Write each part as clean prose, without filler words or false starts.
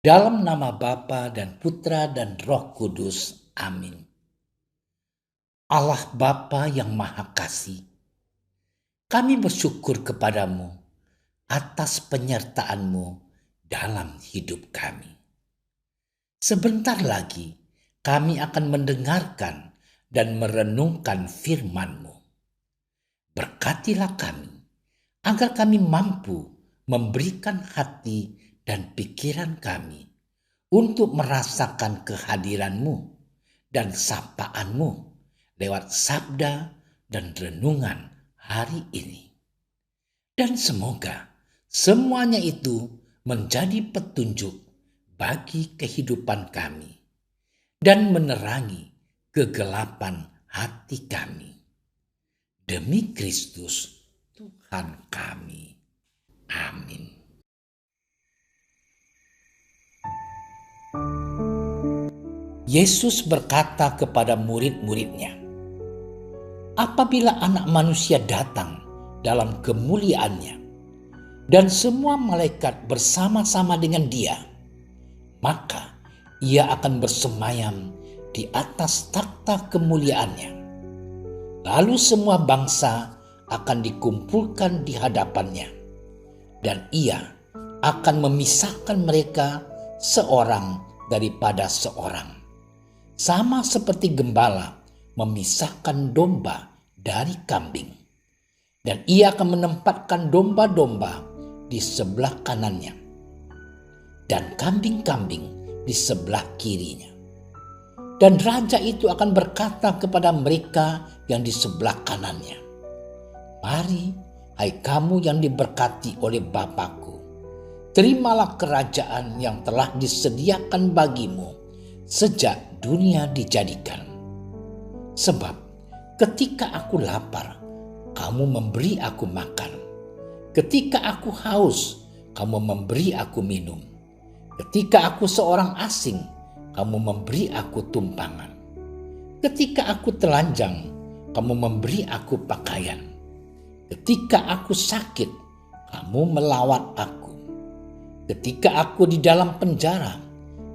Dalam nama Bapa dan Putra dan Roh Kudus. Amin. Allah Bapa yang Maha Kasih, kami bersyukur kepadamu atas penyertaan-Mu dalam hidup kami. Sebentar lagi kami akan mendengarkan dan merenungkan firman-Mu. Berkatilah kami agar kami mampu memberikan hati dan pikiran kami untuk merasakan kehadiran-Mu dan sapaan-Mu lewat sabda dan renungan hari ini. Dan semoga semuanya itu menjadi petunjuk bagi kehidupan kami dan menerangi kegelapan hati kami. Demi Kristus Tuhan kami. Amin. Yesus berkata kepada murid-muridnya, "Apabila Anak Manusia datang dalam kemuliaannya dan semua malaikat bersama-sama dengan Dia, maka Ia akan bersemayam di atas takhta kemuliaannya. Lalu semua bangsa akan dikumpulkan di hadapannya, dan Ia akan memisahkan mereka seorang daripada seorang, sama seperti gembala memisahkan domba dari kambing. Dan Ia akan menempatkan domba-domba di sebelah kanannya dan kambing-kambing di sebelah kirinya. Dan raja itu akan berkata kepada mereka yang di sebelah kanannya, 'Mari, hai kamu yang diberkati oleh Bapa-Ku, terimalah kerajaan yang telah disediakan bagimu sejak dunia dijadikan. Sebab ketika aku lapar, kamu memberi aku makan. Ketika aku haus, kamu memberi aku minum. Ketika aku seorang asing, kamu memberi aku tumpangan. Ketika aku telanjang, kamu memberi aku pakaian. Ketika aku sakit, kamu melawat aku. Ketika aku di dalam penjara,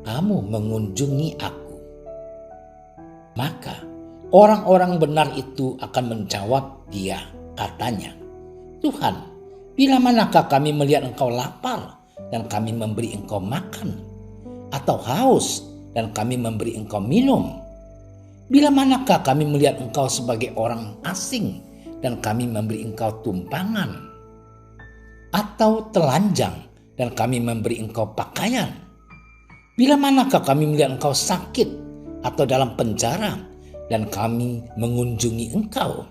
kamu mengunjungi aku.' Maka orang-orang benar itu akan menjawab Dia, katanya, 'Tuhan, bila manakah kami melihat Engkau lapar dan kami memberi Engkau makan, atau haus dan kami memberi Engkau minum? Bila manakah kami melihat Engkau sebagai orang asing dan kami memberi Engkau tumpangan, atau telanjang dan kami memberi Engkau pakaian? Bila manakah kami melihat Engkau sakit atau dalam penjara dan kami mengunjungi Engkau?'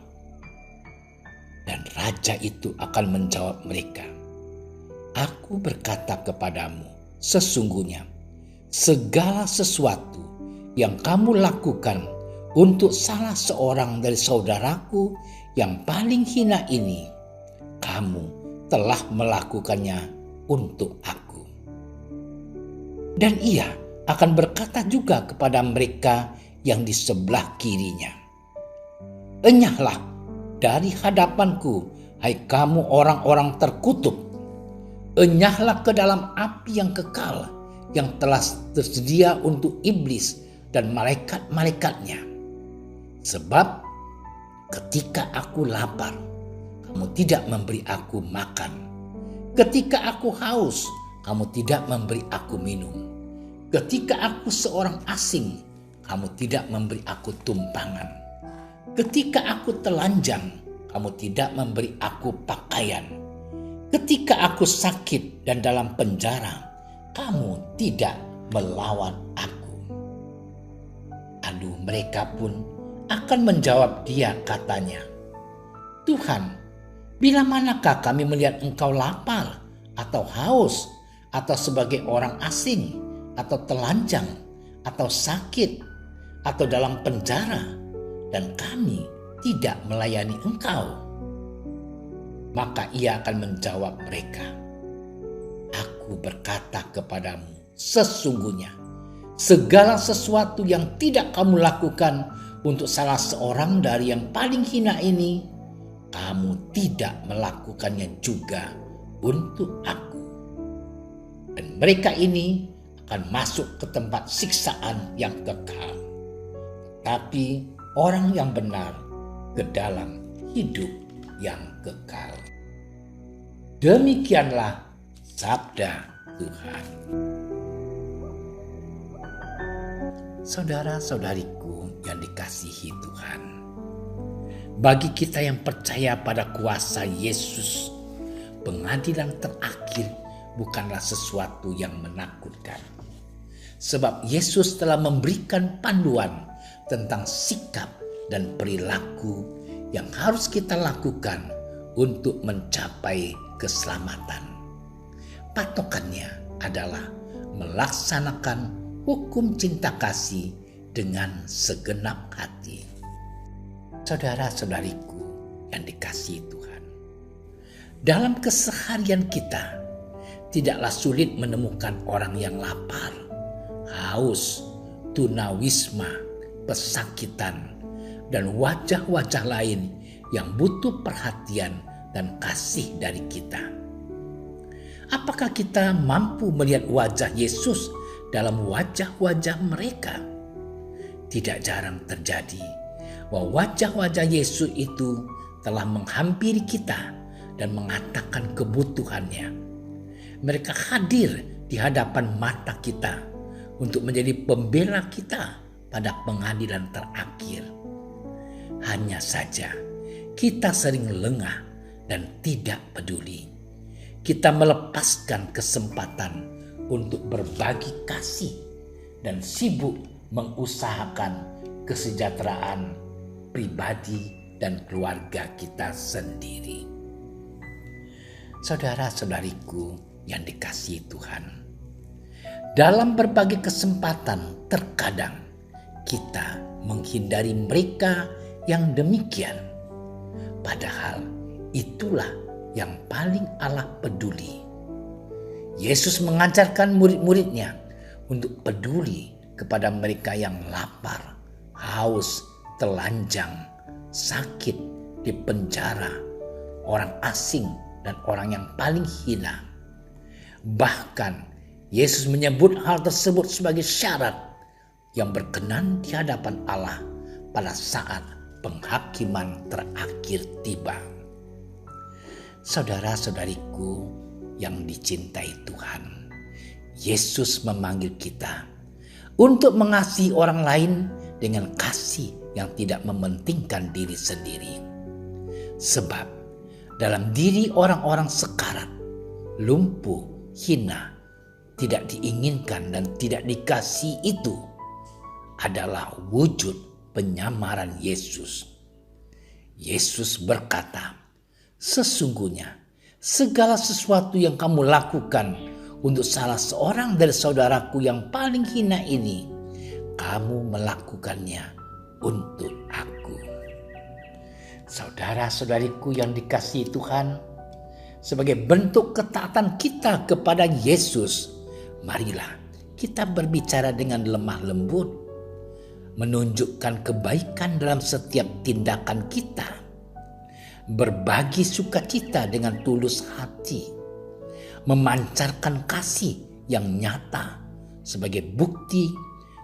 Dan raja itu akan menjawab mereka, 'Aku berkata kepadamu, sesungguhnya segala sesuatu yang kamu lakukan untuk salah seorang dari saudaraku yang paling hina ini, kamu telah melakukannya untuk aku.' Dan Ia akan berkata juga kepada mereka yang di sebelah kirinya, 'Enyahlah dari hadapanku, hai kamu orang-orang terkutuk. Enyahlah ke dalam api yang kekal, yang telah tersedia untuk iblis dan malaikat-malaikatnya. Sebab ketika aku lapar, kamu tidak memberi aku makan. Ketika aku haus, kamu tidak memberi aku minum. Ketika aku seorang asing, kamu tidak memberi aku tumpangan. Ketika aku telanjang, kamu tidak memberi aku pakaian. Ketika aku sakit dan dalam penjara, kamu tidak melawat aku.' Lalu mereka pun akan menjawab Dia, katanya, 'Tuhan, bila manakah kami melihat Engkau lapar atau haus, atau sebagai orang asing, atau telanjang, atau sakit, atau dalam penjara, dan kami tidak melayani Engkau?' Maka Ia akan menjawab mereka, 'Aku berkata kepadamu, sesungguhnya segala sesuatu yang tidak kamu lakukan untuk salah seorang dari yang paling hina ini, kamu tidak melakukannya juga untuk aku.' Dan mereka ini akan masuk ke tempat siksaan yang kekal. Tapi orang yang benar ke dalam hidup yang kekal. Demikianlah sabda Tuhan. Saudara-saudariku yang dikasihi Tuhan, bagi kita yang percaya pada kuasa Yesus, pengadilan terakhir bukanlah sesuatu yang menakutkan. Sebab Yesus telah memberikan panduan tentang sikap dan perilaku yang harus kita lakukan untuk mencapai keselamatan. Patokannya adalah melaksanakan hukum cinta kasih dengan segenap hati. Saudara-saudariku yang dikasihi Tuhan, dalam keseharian kita tidaklah sulit menemukan orang yang lapar, haus, tunawisma, pesakitan, dan wajah-wajah lain yang butuh perhatian dan kasih dari kita. Apakah kita mampu melihat wajah Yesus dalam wajah-wajah mereka? Tidak jarang terjadi bahwa wajah-wajah Yesus itu telah menghampiri kita dan mengatakan kebutuhannya. Mereka hadir di hadapan mata kita untuk menjadi pembela kita pada pengadilan terakhir. Hanya saja kita sering lengah dan tidak peduli. Kita melepaskan kesempatan untuk berbagi kasih dan sibuk mengusahakan kesejahteraan pribadi dan keluarga kita sendiri. Saudara-saudariku yang dikasihi Tuhan, dalam berbagai kesempatan terkadang kita menghindari mereka yang demikian. Padahal itulah yang paling Allah peduli. Yesus mengajarkan murid-muridnya untuk peduli kepada mereka yang lapar, haus, telanjang, sakit, di penjara, orang asing, dan orang yang paling hina. Bahkan Yesus menyebut hal tersebut sebagai syarat yang berkenan di hadapan Allah pada saat penghakiman terakhir tiba. Saudara-saudariku yang dicintai Tuhan, Yesus memanggil kita untuk mengasihi orang lain dengan kasih yang tidak mementingkan diri sendiri. Sebab dalam diri orang-orang sekarat, lumpuh, hina, tidak diinginkan dan tidak dikasihi itu adalah wujud penyamaran Yesus. Yesus berkata, sesungguhnya segala sesuatu yang kamu lakukan untuk salah seorang dari saudaraku yang paling hina ini, kamu melakukannya untuk aku. Saudara-saudariku yang dikasihi Tuhan, sebagai bentuk ketaatan kita kepada Yesus, marilah kita berbicara dengan lemah lembut, menunjukkan kebaikan dalam setiap tindakan kita, berbagi sukacita dengan tulus hati, memancarkan kasih yang nyata sebagai bukti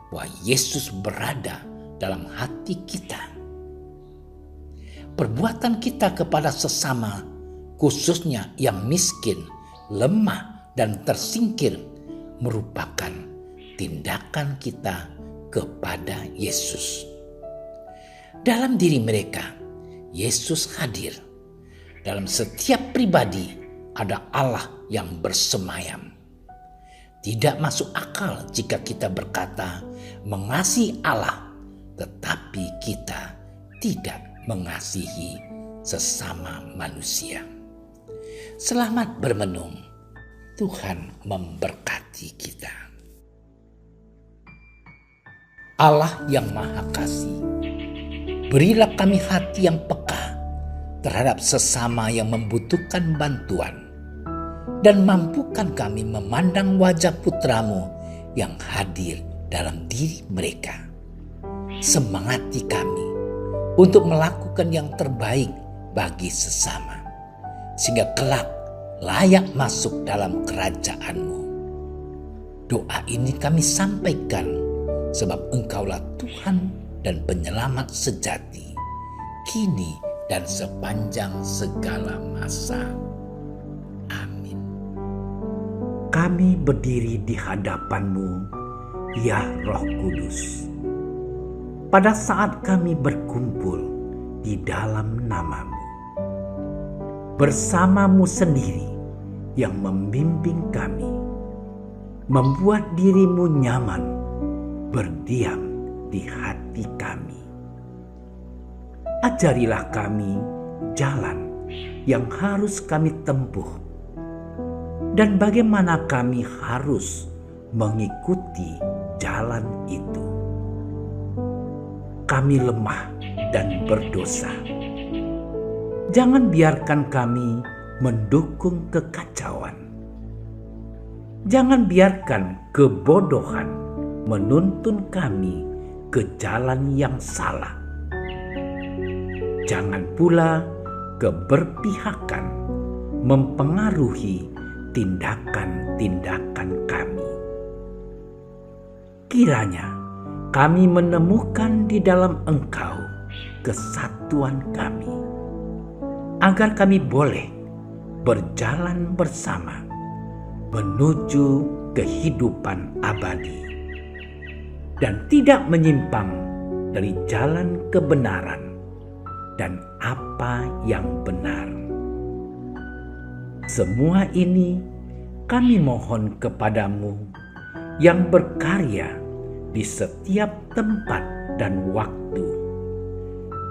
bahwa Yesus berada dalam hati kita. Perbuatan kita kepada sesama, khususnya yang miskin, lemah, dan tersingkir, merupakan tindakan kita kepada Yesus. Dalam diri mereka, Yesus hadir. Dalam setiap pribadi ada Allah yang bersemayam. Tidak masuk akal jika kita berkata mengasihi Allah, tetapi kita tidak mengasihi sesama manusia. Selamat bermenung. Tuhan memberkati kita. Allah yang Maha Kasih, berilah kami hati yang peka terhadap sesama yang membutuhkan bantuan, dan mampukan kami memandang wajah putra-Mu yang hadir dalam diri mereka. Semangati kami untuk melakukan yang terbaik bagi sesama, sehingga kelak layak masuk dalam kerajaan-Mu. Doa ini kami sampaikan sebab Engkaulah Tuhan dan Penyelamat sejati, kini dan sepanjang segala masa. Amin. Kami berdiri di hadapan-Mu, ya Roh Kudus. Pada saat kami berkumpul di dalam nama-Mu, bersama-Mu sendiri yang membimbing kami, membuat diri-Mu nyaman berdiam di hati kami. Ajarilah kami jalan yang harus kami tempuh dan bagaimana kami harus mengikuti jalan itu. Kami lemah dan berdosa. Jangan biarkan kami mendukung kekacauan. Jangan biarkan kebodohan menuntun kami ke jalan yang salah. Jangan pula keberpihakan mempengaruhi tindakan-tindakan kami. Kiranya kami menemukan di dalam Engkau kesatuan kami, agar kami boleh berjalan bersama menuju kehidupan abadi dan tidak menyimpang dari jalan kebenaran dan apa yang benar. Semua ini kami mohon kepadamu yang berkarya di setiap tempat dan waktu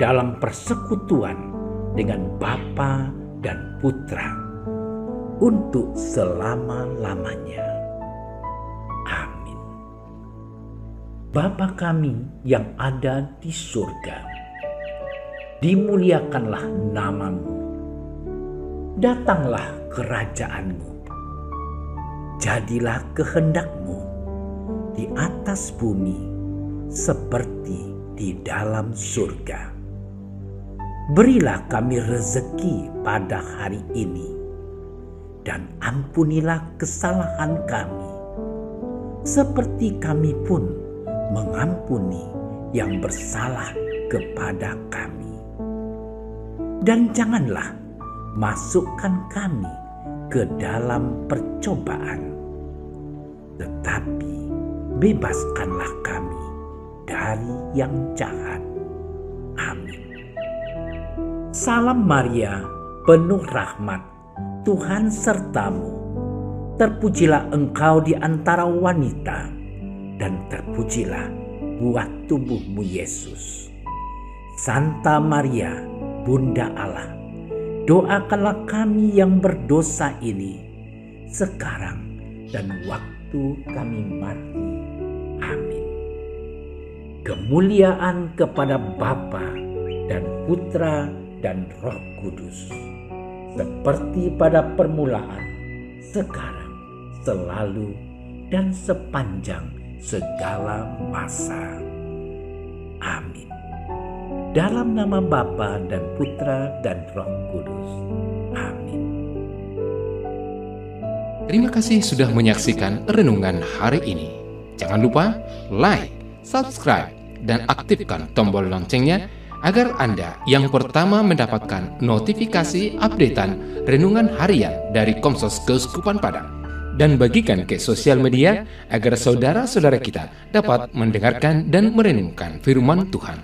dalam persekutuan dengan Bapa dan Putra untuk selama-lamanya. Amin. Bapa kami yang ada di surga, dimuliakanlah nama-Mu. Datanglah kerajaan-Mu. Jadilah kehendak-Mu di atas bumi seperti di dalam surga. Berilah kami rezeki pada hari ini, dan ampunilah kesalahan kami, seperti kami pun mengampuni yang bersalah kepada kami. Dan janganlah masukkan kami ke dalam percobaan, tetapi bebaskanlah kami dari yang jahat. Amin. Salam Maria, penuh rahmat, Tuhan sertamu. Terpujilah engkau di antara wanita, dan terpujilah buah tubuhmu Yesus. Santa Maria, Bunda Allah, doakanlah kami yang berdosa ini, sekarang dan waktu kami mati. Amin. Kemuliaan kepada Bapa dan Putra dan Roh Kudus, seperti pada permulaan, sekarang, selalu, dan sepanjang segala masa. Amin. Dalam nama Bapa dan Putra dan Roh Kudus. Amin. Terima kasih sudah menyaksikan renungan hari ini. Jangan lupa like, subscribe, dan aktifkan tombol loncengnya agar Anda yang pertama mendapatkan notifikasi updatean renungan harian dari Komsos Keuskupan Padang, dan bagikan ke sosial media agar saudara-saudara kita dapat mendengarkan dan merenungkan firman Tuhan.